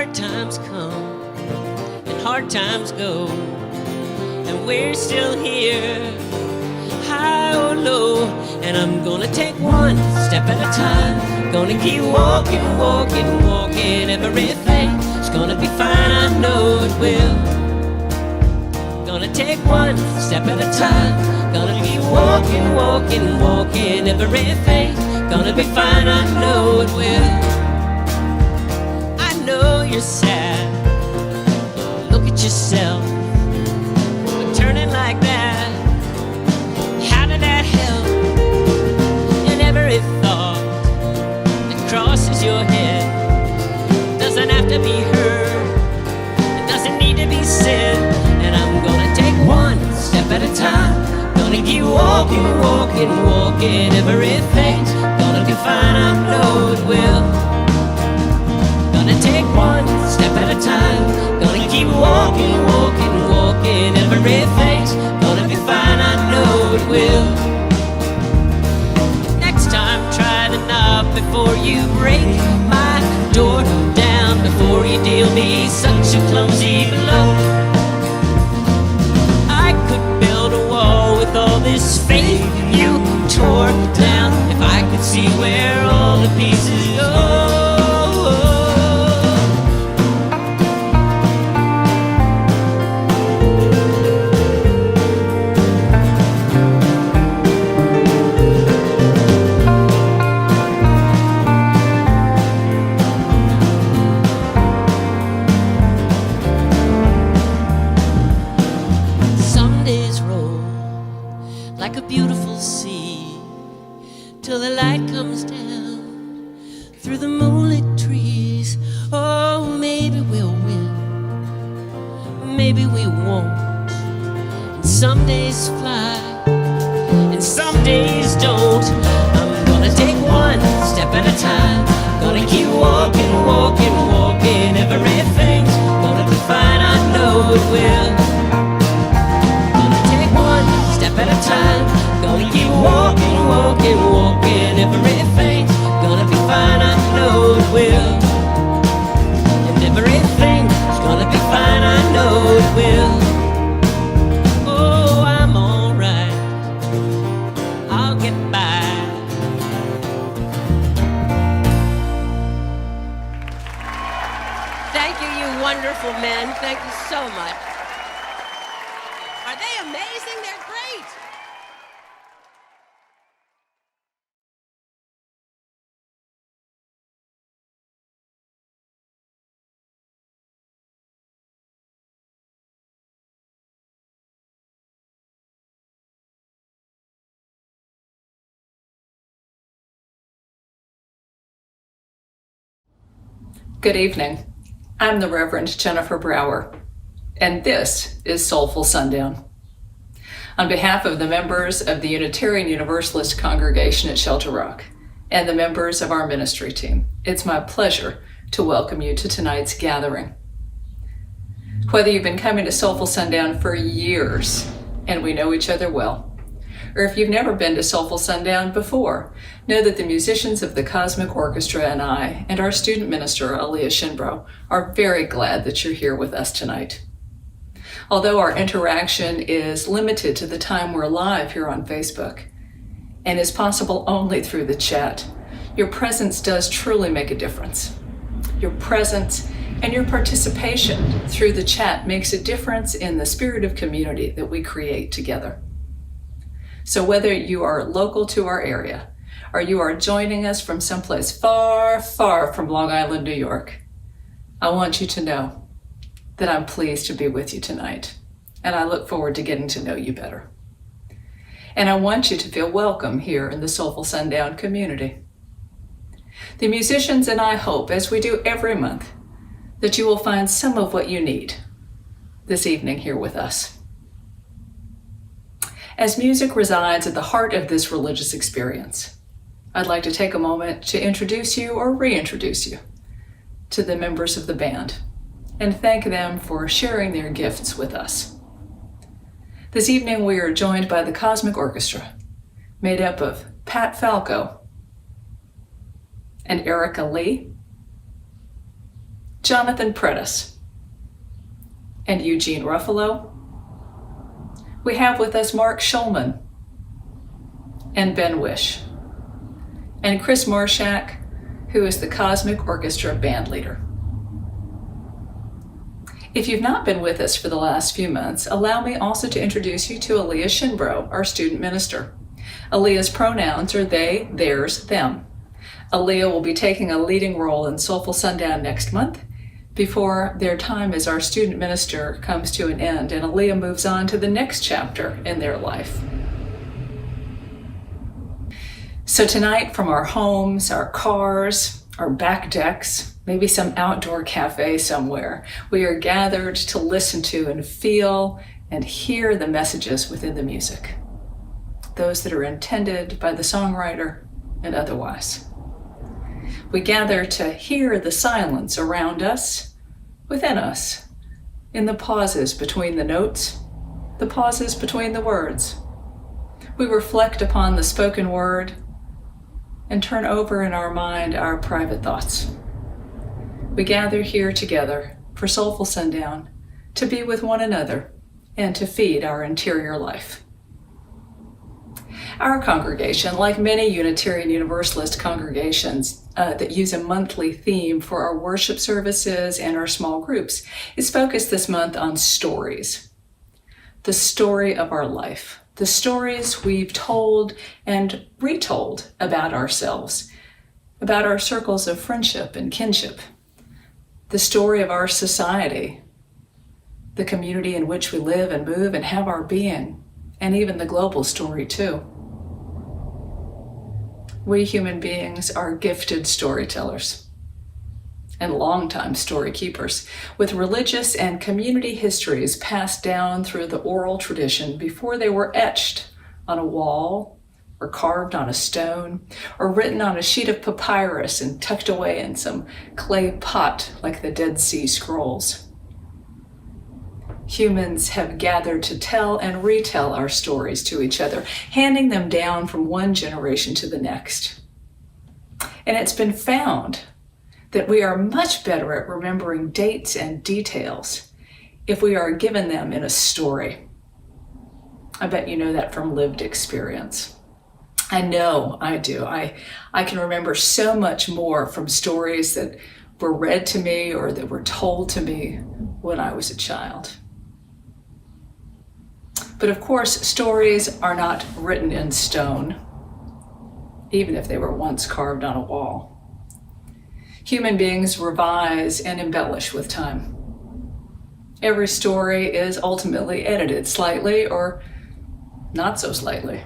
hard times come and hard times go, and we're still here, high or low. And I'm gonna take one step at a time, gonna keep walking, walking, walking. Everything's gonna be fine, I know it will. Gonna take one step at a time, gonna keep walking, walking, walking. Everything's gonna be fine, I know it will. I know you're sad, look at yourself, but turning like that, how did that help? And every thought that crosses your head doesn't have to be heard, it doesn't need to be said. And I'm gonna take one step at a time, gonna keep walking, walking, walking. Everything's gonna be fine, I know it will. Gonna take one step at a time, gonna keep walking, walking, walking. Everything's gonna be fine, I know it will. Next time try to knock before you break my door down, before you deal me such a clumsy blow. I could build a wall with all this faith you tore down, if I could see where all the pieces go. Like a beautiful sea, till the light comes down through the moonlit trees. Oh, maybe we'll win, maybe we won't. And some days fly, and some days don't. I'm gonna take one step at a time, gonna keep walking, walking, walking. Everything's gonna be fine, I know it will. At a time, gonna keep walking, walking, walking. Everything's gonna be fine, I know it will. And everything's gonna be fine, I know it will. Oh, I'm alright, I'll get by. Thank you, you wonderful men. Thank you so much. Are they amazing? They're great. Good evening. I'm the Reverend Jennifer Brower, and this is Soulful Sundown. On behalf of the members of the Unitarian Universalist congregation at Shelter Rock and the members of our ministry team, it's my pleasure to welcome you to tonight's gathering. Whether you've been coming to Soulful Sundown for years and we know each other well, or if you've never been to Soulful Sundown before, know that the musicians of the Cosmic Orchestra and I, and our student minister, Aaliyah Shinbro, are very glad that you're here with us tonight. Although our interaction is limited to the time we're live here on Facebook, and is possible only through the chat, your presence does truly make a difference. Your presence and your participation through the chat makes a difference in the spirit of community that we create together. So whether you are local to our area, or you are joining us from someplace far, far from Long Island, New York, I want you to know that I'm pleased to be with you tonight, and I look forward to getting to know you better. And I want you to feel welcome here in the Soulful Sundown community. The musicians and I hope, as we do every month, that you will find some of what you need this evening here with us. As music resides at the heart of this religious experience, I'd like to take a moment to introduce you or reintroduce you to the members of the band and thank them for sharing their gifts with us. This evening we are joined by the Cosmic Orchestra, made up of Pat Falco and Erica Lee Jonathan Prentice, and Eugene Ruffalo. We have with us Mark Schulman and Ben Wish, and Chris Marshak, who is the Cosmic Orchestra band leader. If you've not been with us for the last few months, allow me also to introduce you to Aaliyah Shinbro, our student minister. Aaliyah's pronouns are they, theirs, them. Aaliyah will be taking a leading role in Soulful Sundown next month before their time as our student minister comes to an end and Aaliyah moves on to the next chapter in their life. So tonight, from our homes, our cars, our back decks, maybe some outdoor cafe somewhere, we are gathered to listen to and feel and hear the messages within the music, those that are intended by the songwriter and otherwise. We gather to hear the silence around us, within us, in the pauses between the notes, the pauses between the words. We reflect upon the spoken word and turn over in our mind our private thoughts. We gather here together for Soulful Sundown to be with one another and to feed our interior life. Our congregation, like many Unitarian Universalist congregations that use a monthly theme for our worship services and our small groups, is focused this month on stories. The story of our life. The stories we've told and retold about ourselves, about our circles of friendship and kinship, the story of our society, the community in which we live and move and have our being, and even the global story too. We human beings are gifted storytellers and longtime story keepers, with religious and community histories passed down through the oral tradition before they were etched on a wall or carved on a stone or written on a sheet of papyrus and tucked away in some clay pot like the Dead Sea Scrolls. Humans have gathered to tell and retell our stories to each other, handing them down from one generation to the next. And it's been found that we are much better at remembering dates and details if we are given them in a story. I bet you know that from lived experience. I know I do. I can remember so much more from stories that were read to me or that were told to me when I was a child. But of course, stories are not written in stone, even if they were once carved on a wall. Human beings revise and embellish with time. Every story is ultimately edited slightly or not so slightly.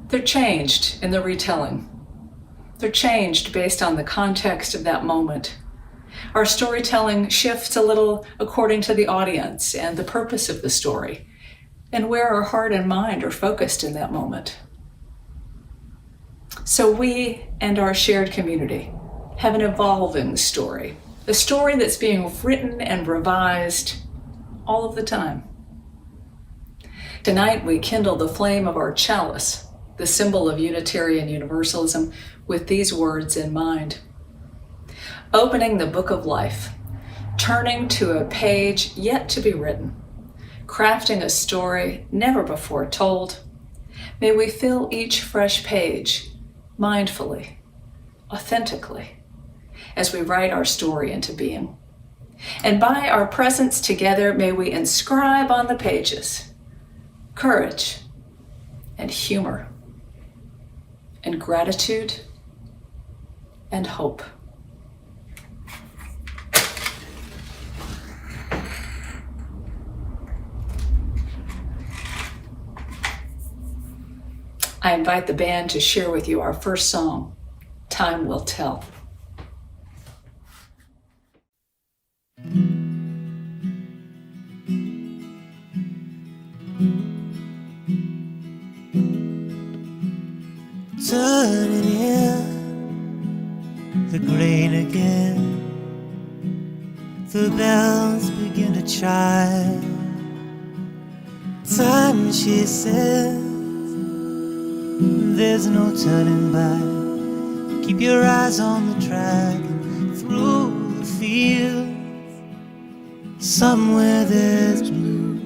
They're changed in the retelling. They're changed based on the context of that moment. Our storytelling shifts a little according to the audience and the purpose of the story, and where our heart and mind are focused in that moment. So we and our shared community have an evolving story, a story that's being written and revised all of the time. Tonight we kindle the flame of our chalice, the symbol of Unitarian Universalism, with these words in mind. Opening the book of life, turning to a page yet to be written, crafting a story never before told, may we fill each fresh page mindfully, authentically, as we write our story into being. And by our presence together, may we inscribe on the pages courage and humor and gratitude and hope. I invite the band to share with you our first song, Time Will Tell. Turning in the grain again, the bells begin to chime. Time, she says, there's no turning back. Keep your eyes on the track, and through fields, somewhere there's blue.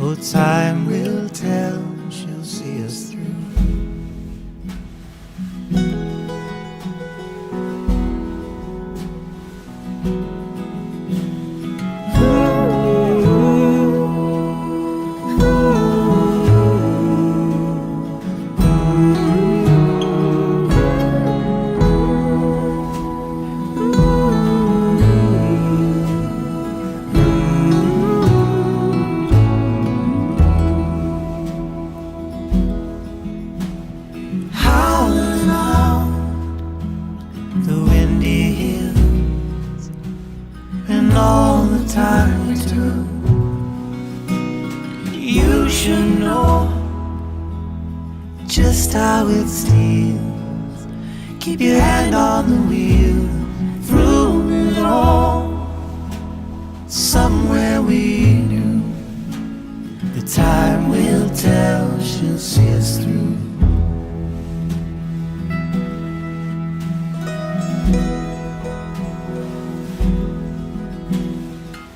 Oh, time will tell, she'll see us through. Howling out the windy hills, and all the time we took, you should know just how it steals. Keep your hand on the wheel through it all. Somewhere we knew the time will tell, she'll see us through.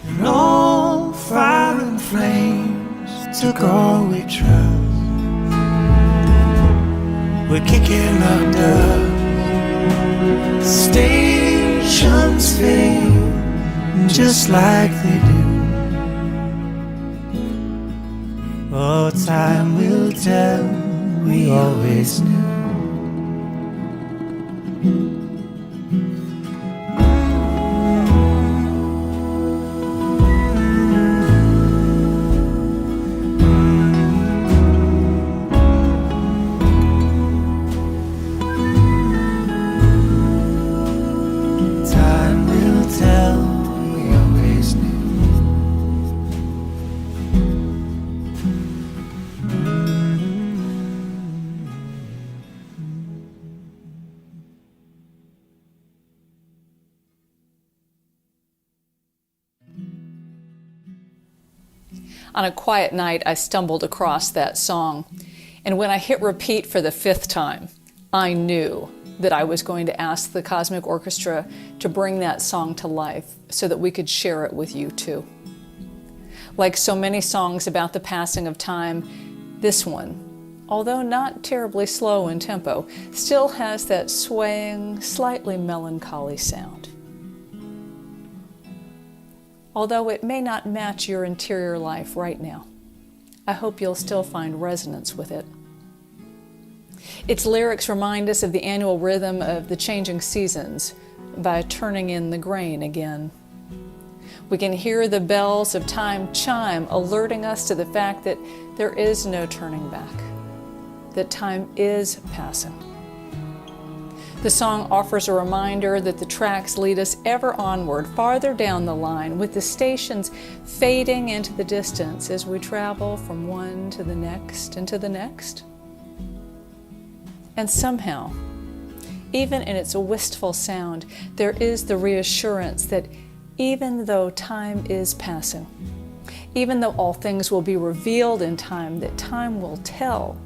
And all fire and flames took all we trust. We're kicking up dust. Stations fade just like they do. Oh, time will tell, we always knew. Time will tell, we always knew. On a quiet night, I stumbled across that song, and when I hit repeat for the 5th time, I knew that I was going to ask the Cosmic Orchestra to bring that song to life so that we could share it with you too. Like so many songs about the passing of time, this one, although not terribly slow in tempo, still has that swaying, slightly melancholy sound. Although it may not match your interior life right now, I hope you'll still find resonance with it. Its lyrics remind us of the annual rhythm of the changing seasons by turning in the grain again. We can hear the bells of time chime, alerting us to the fact that there is no turning back, that time is passing. The song offers a reminder that the tracks lead us ever onward, farther down the line, with the stations fading into the distance as we travel from one to the next and to the next. And somehow, even in its wistful sound, there is the reassurance that even though time is passing, even though all things will be revealed in time, that time will tell.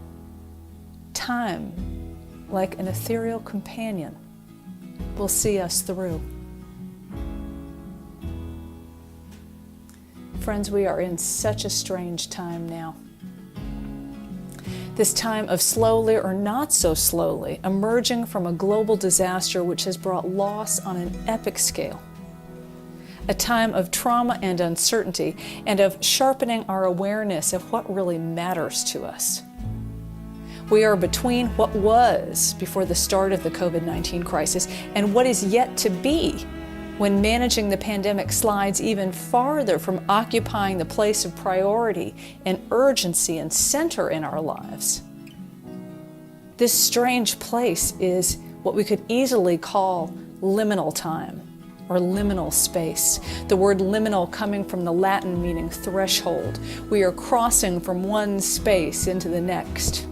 Time, like an ethereal companion, will see us through. Friends, we are in such a strange time now. This time of slowly or not so slowly emerging from a global disaster which has brought loss on an epic scale. A time of trauma and uncertainty, and of sharpening our awareness of what really matters to us. We are between what was before the start of the COVID-19 crisis and what is yet to be when managing the pandemic slides even farther from occupying the place of priority and urgency and center in our lives. This strange place is what we could easily call liminal time or liminal space. The word liminal coming from the Latin meaning threshold. We are crossing from one space into the next.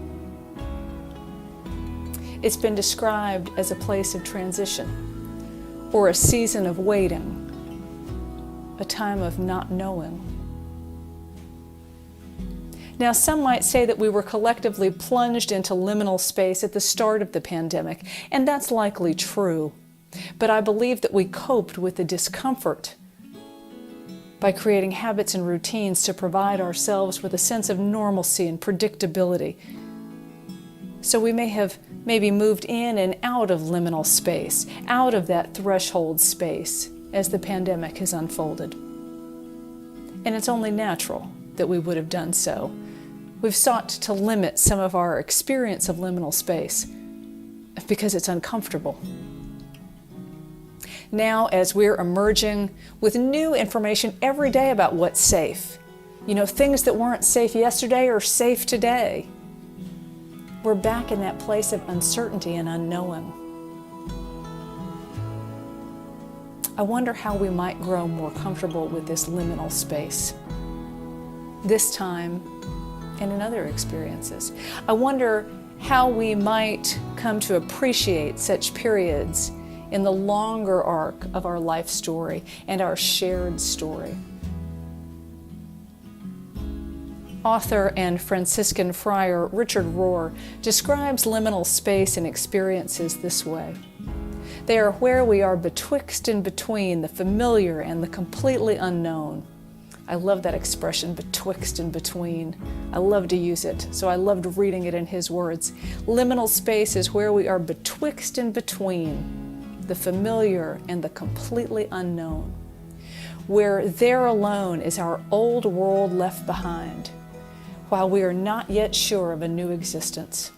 It's been described as a place of transition, or a season of waiting, a time of not knowing. Now, some might say that we were collectively plunged into liminal space at the start of the pandemic, and that's likely true. But I believe that we coped with the discomfort by creating habits and routines to provide ourselves with a sense of normalcy and predictability. So we may have maybe moved in and out of liminal space, out of that threshold space as the pandemic has unfolded. And it's only natural that we would have done so. We've sought to limit some of our experience of liminal space because it's uncomfortable. Now, as we're emerging with new information every day about what's safe, things that weren't safe yesterday are safe today. We're back in that place of uncertainty and unknowing. I wonder how we might grow more comfortable with this liminal space, this time and in other experiences. I wonder how we might come to appreciate such periods in the longer arc of our life story and our shared story. Author and Franciscan friar Richard Rohr describes liminal space and experiences this way. They are where we are betwixt and between the familiar and the completely unknown. I love that expression, betwixt and between. I love to use it, so I loved reading it in his words. Liminal space is where we are betwixt and between the familiar and the completely unknown, where there alone is our old world left behind, while we are not yet sure of a new existence.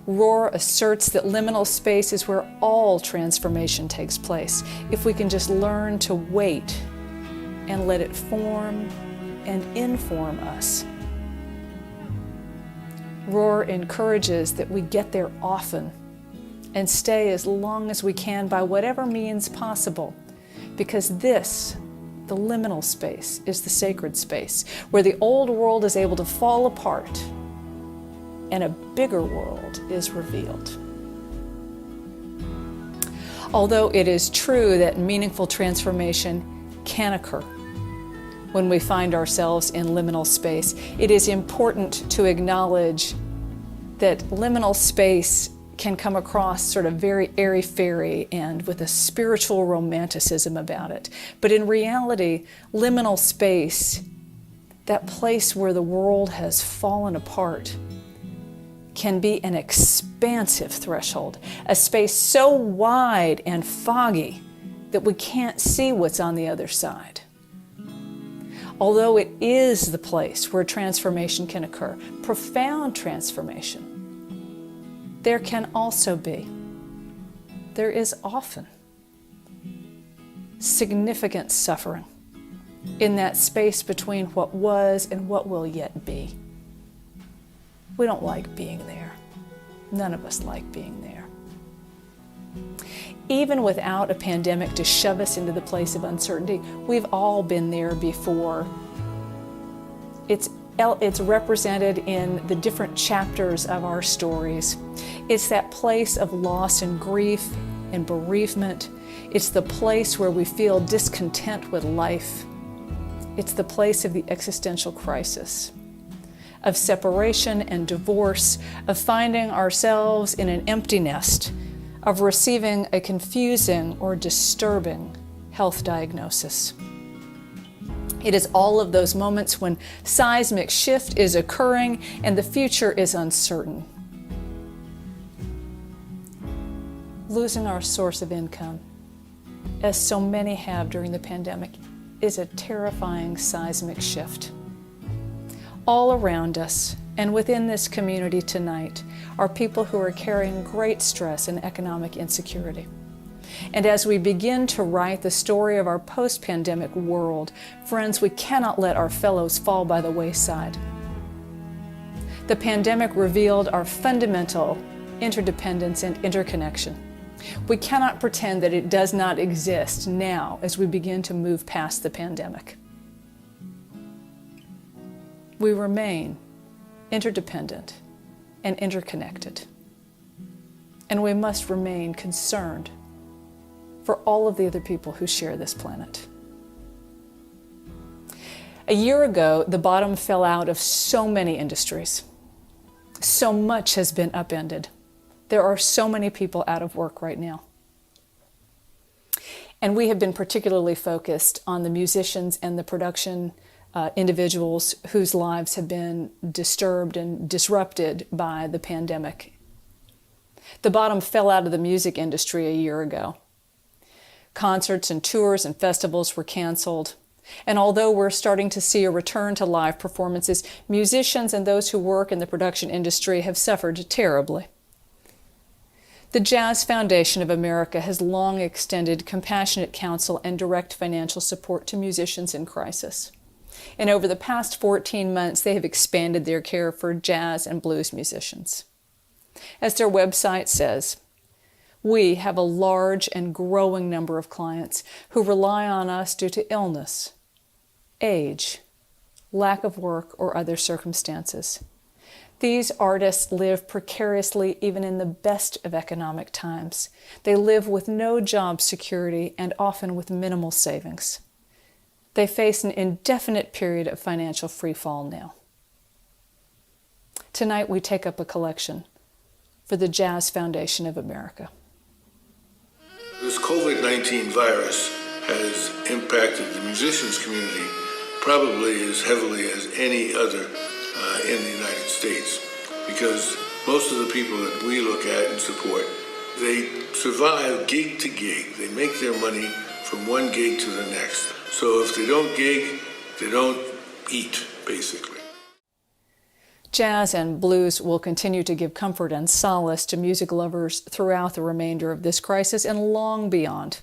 Rohr asserts that liminal space is where all transformation takes place, if we can just learn to wait and let it form and inform us. Rohr encourages that we get there often and stay as long as we can by whatever means possible, because this, the liminal space, is the sacred space where the old world is able to fall apart and a bigger world is revealed. Although it is true that meaningful transformation can occur when we find ourselves in liminal space, it is important to acknowledge that liminal space can come across sort of very airy-fairy and with a spiritual romanticism about it. But in reality, liminal space, that place where the world has fallen apart, can be an expansive threshold, a space so wide and foggy that we can't see what's on the other side. Although it is the place where transformation can occur, profound transformation, there can also be, there is often, significant suffering in that space between what was and what will yet be. We don't like being there. None of us like being there. Even without a pandemic to shove us into the place of uncertainty, we've all been there before. It's represented in the different chapters of our stories. It's that place of loss and grief and bereavement. It's the place where we feel discontent with life. It's the place of the existential crisis, of separation and divorce, of finding ourselves in an empty nest, of receiving a confusing or disturbing health diagnosis. It is all of those moments when seismic shift is occurring and the future is uncertain. Losing our source of income, as so many have during the pandemic, is a terrifying seismic shift. All around us and within this community tonight are people who are carrying great stress and economic insecurity. And as we begin to write the story of our post-pandemic world, friends, we cannot let our fellows fall by the wayside. The pandemic revealed our fundamental interdependence and interconnection. We cannot pretend that it does not exist now as we begin to move past the pandemic. We remain interdependent and interconnected. And we must remain concerned for all of the other people who share this planet. A year ago, the bottom fell out of so many industries. So much has been upended. There are so many people out of work right now. And we have been particularly focused on the musicians and the production individuals whose lives have been disturbed and disrupted by the pandemic. The bottom fell out of the music industry a year ago. Concerts and tours and festivals were canceled. And although we're starting to see a return to live performances, musicians and those who work in the production industry have suffered terribly. The Jazz Foundation of America has long extended compassionate counsel and direct financial support to musicians in crisis. And over the past 14 months, they have expanded their care for jazz and blues musicians. As their website says, we have a large and growing number of clients who rely on us due to illness, age, lack of work, or other circumstances. These artists live precariously even in the best of economic times. They live with no job security and often with minimal savings. They face an indefinite period of financial freefall now. Tonight we take up a collection for the Jazz Foundation of America. This COVID-19 virus has impacted the musicians community probably as heavily as any other in the United States, because most of the people that we look at and support, they survive gig to gig. They make their money from one gig to the next. So if they don't gig, they don't eat, basically. Jazz and blues will continue to give comfort and solace to music lovers throughout the remainder of this crisis and long beyond.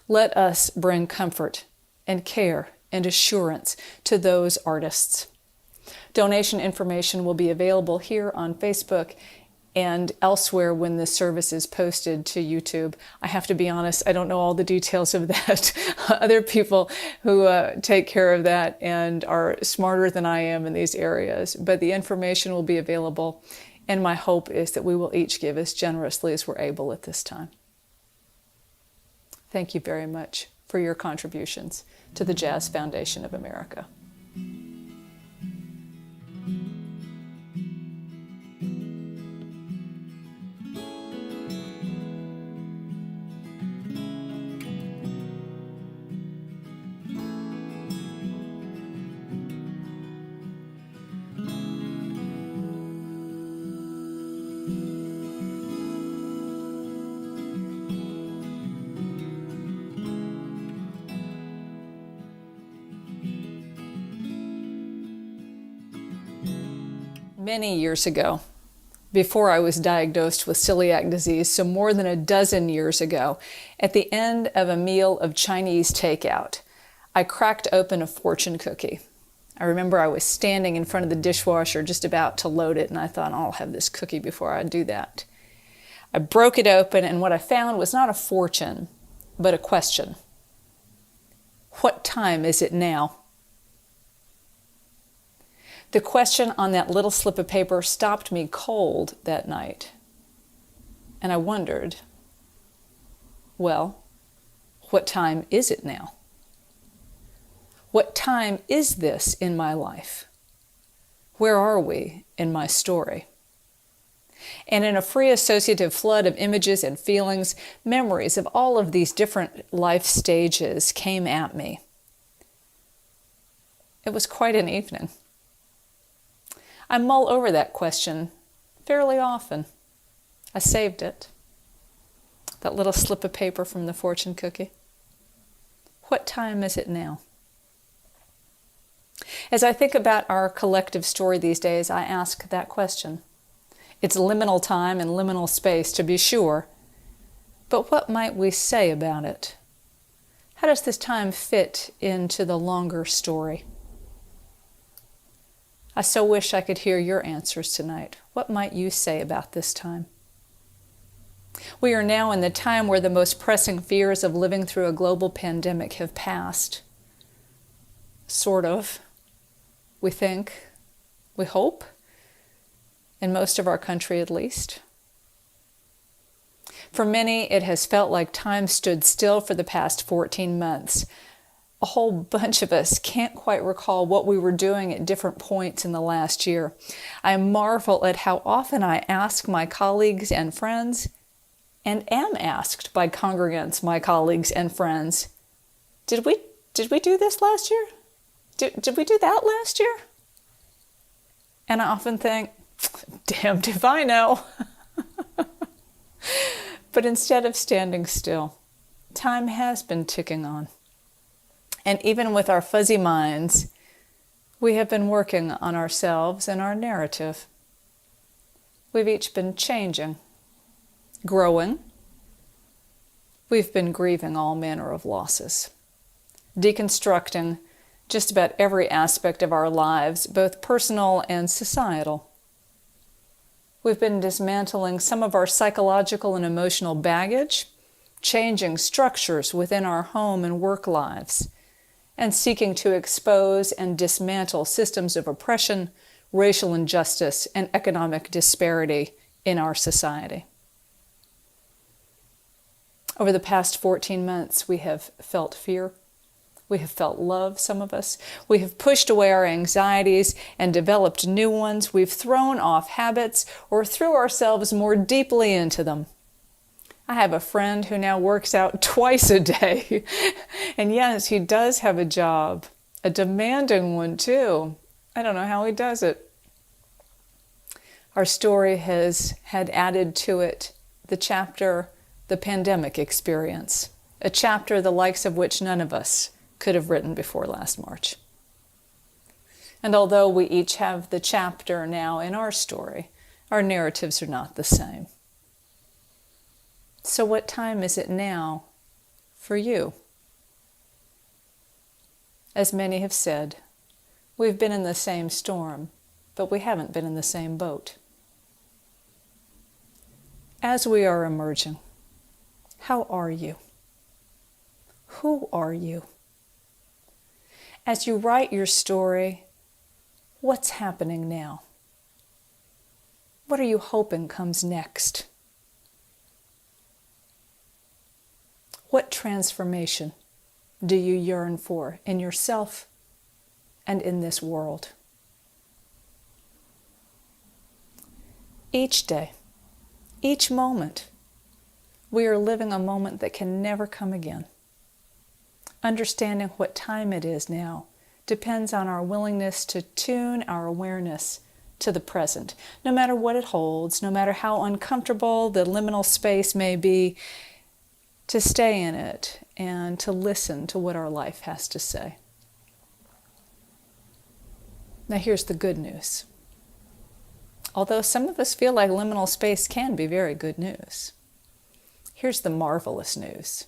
Let us bring comfort and care and assurance to those artists. Donation information will be available here on Facebook and elsewhere when this service is posted to YouTube. I have to be honest, I don't know all the details of that. Other people who take care of that and are smarter than I am in these areas. But the information will be available, and my hope is that we will each give as generously as we're able at this time. Thank you very much for your contributions to the Jazz Foundation of America. Many years ago, before I was diagnosed with celiac disease, so more than a dozen years ago, at the end of a meal of Chinese takeout, I cracked open a fortune cookie. I remember I was standing in front of the dishwasher just about to load it, and I thought, I'll have this cookie before I do that. I broke it open, and what I found was not a fortune, but a question. What time is it now? The question on that little slip of paper stopped me cold that night. And I wondered, well, what time is it now? What time is this in my life? Where are we in my story? And in a free associative flood of images and feelings, memories of all of these different life stages came at me. It was quite an evening. I mull over that question fairly often. I saved it. That little slip of paper from the fortune cookie. What time is it now? As I think about our collective story these days, I ask that question. It's liminal time and liminal space, to be sure. But what might we say about it? How does this time fit into the longer story? I so wish I could hear your answers tonight. What might you say about this time? We are now in the time where the most pressing fears of living through a global pandemic have passed. Sort of. We think. We hope. In most of our country, at least. For many, it has felt like time stood still for the past 14 months. A whole bunch of us can't quite recall what we were doing at different points in the last year. I marvel at how often I ask my colleagues and friends, and am asked by congregants, my colleagues and friends, did we do this last year? Did we do that last year? And I often think, damned if I know. But instead of standing still, time has been ticking on. And even with our fuzzy minds, we have been working on ourselves and our narrative. We've each been changing, growing. We've been grieving all manner of losses, deconstructing just about every aspect of our lives, both personal and societal. We've been dismantling some of our psychological and emotional baggage, changing structures within our home and work lives, and seeking to expose and dismantle systems of oppression, racial injustice, and economic disparity in our society. Over the past 14 months, we have felt fear. We have felt love, some of us. We have pushed away our anxieties and developed new ones. We've thrown off habits or threw ourselves more deeply into them. I have a friend who now works out twice a day. And yes, he does have a job, a demanding one too. I don't know how he does it. Our story has had added to it the chapter, the pandemic experience, a chapter the likes of which none of us could have written before last March. And although we each have the chapter now in our story, our narratives are not the same. So what time is it now for you? As many have said, we've been in the same storm, but we haven't been in the same boat. As we are emerging, how are you? Who are you? As you write your story, what's happening now? What are you hoping comes next? What transformation do you yearn for in yourself and in this world? Each day, each moment, we are living a moment that can never come again. Understanding what time it is now depends on our willingness to tune our awareness to the present, no matter what it holds, no matter how uncomfortable the liminal space may be, to stay in it and to listen to what our life has to say. Now here's the good news. Although some of us feel like liminal space can be very good news, here's the marvelous news.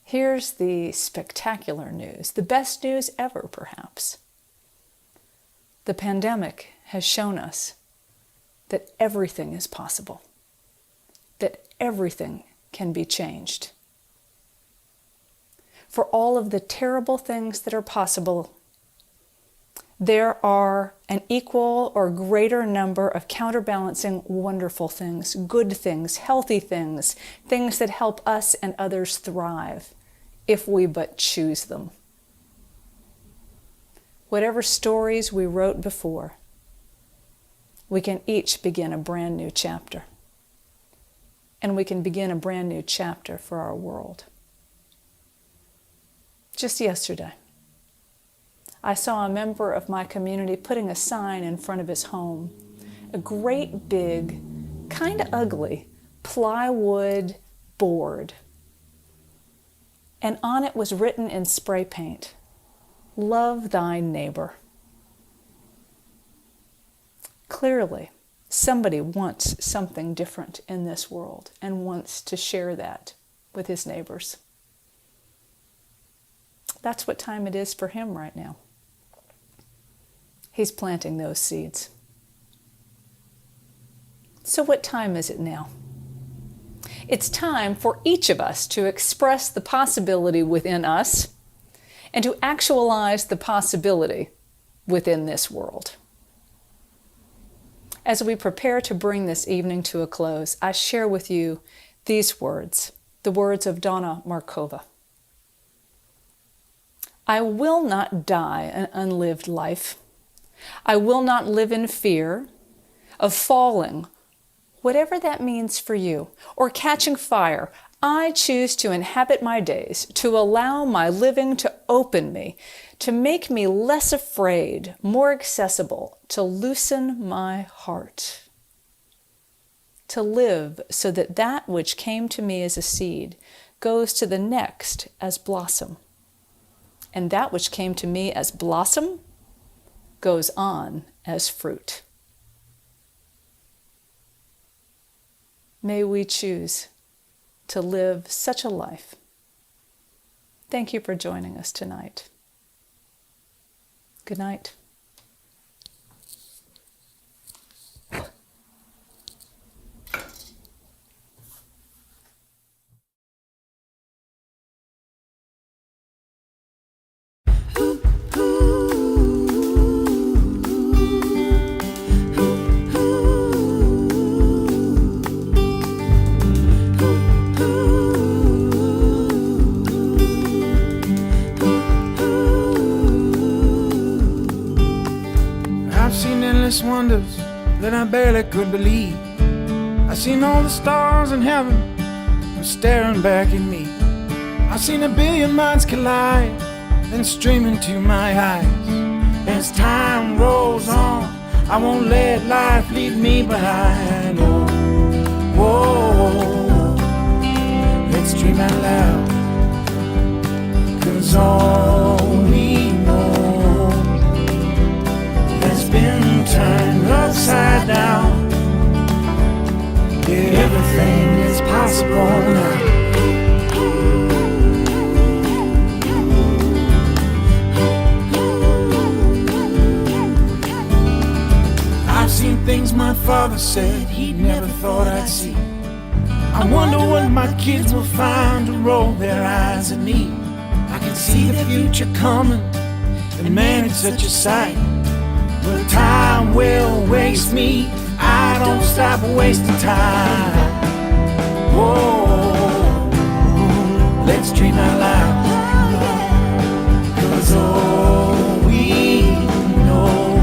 Here's the spectacular news, the best news ever, perhaps. The pandemic has shown us that everything is possible, that everything can be changed. For all of the terrible things that are possible, there are an equal or greater number of counterbalancing wonderful things, good things, healthy things, things that help us and others thrive if we but choose them. Whatever stories we wrote before, we can each begin a brand new chapter. And we can begin a brand new chapter for our world. Just yesterday, I saw a member of my community putting a sign in front of his home, a great big, kind of ugly, plywood board. And on it was written in spray paint, "Love thy neighbor." Clearly, somebody wants something different in this world and wants to share that with his neighbors. That's what time it is for him right now. He's planting those seeds. So what time is it now? It's time for each of us to express the possibility within us and to actualize the possibility within this world. As we prepare to bring this evening to a close, I share with you these words, the words of Donna Markova. I will not die an unlived life. I will not live in fear of falling Whatever that means for you, or catching fire, I choose to inhabit my days, to allow my living to open me, to make me less afraid, more accessible, to loosen my heart. To live so that that which came to me as a seed goes to the next as blossom, and that which came to me as blossom goes on as fruit. May we choose to live such a life. Thank you for joining us tonight. Good night. Wonders that I barely could believe. I seen all the stars in heaven were staring back at me. I seen a billion minds collide, then stream into my eyes. As time rolls on, I won't let life leave me behind. Oh, whoa, let's dream out loud, 'cause all we know has been turned upside down. Yeah, everything is possible now. I've seen things my father said he never thought I'd see. I wonder what my kids will find to roll their eyes at me. I can see the future coming, and man, it's such a sight. But time will waste me, I don't stop wasting time. Whoa, let's dream out loud, 'cause all we know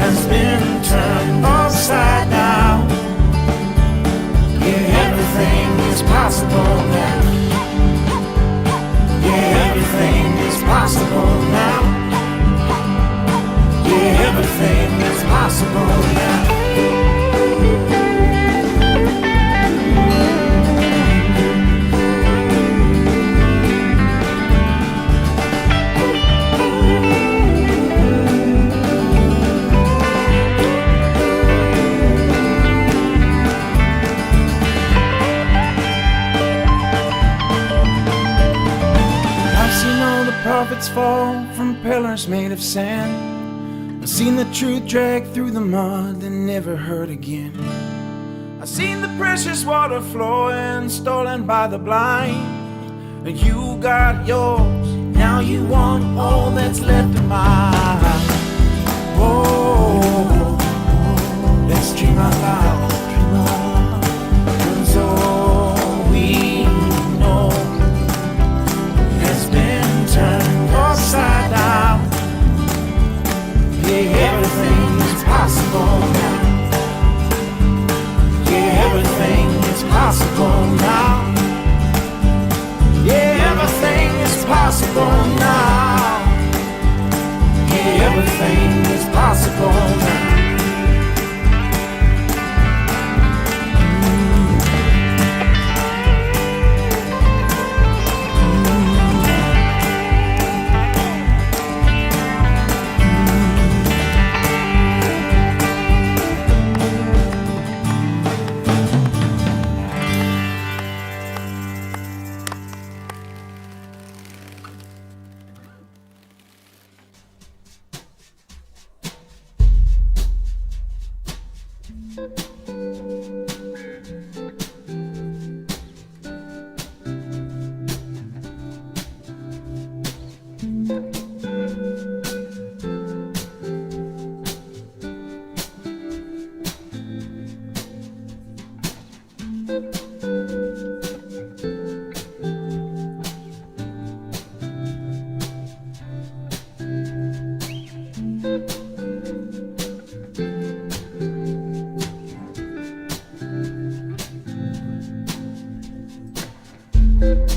has been turned upside down. Yeah, everything is possible now. Yeah, everything is possible now. Yeah, everything is possible now. I've seen all the prophets fall from pillars made of sand. I've seen the truth drag through the mud and never heard again. I've seen the precious water flowing, stolen by the blind. And you got yours, now you want all that's left of mine. Whoa, let's dream out loud, 'cause all we know has been turned upside down. Yeah, everything is possible now. Yeah, everything is possible now. Yeah, everything is possible now. Yeah, everything is possible now. Thank you.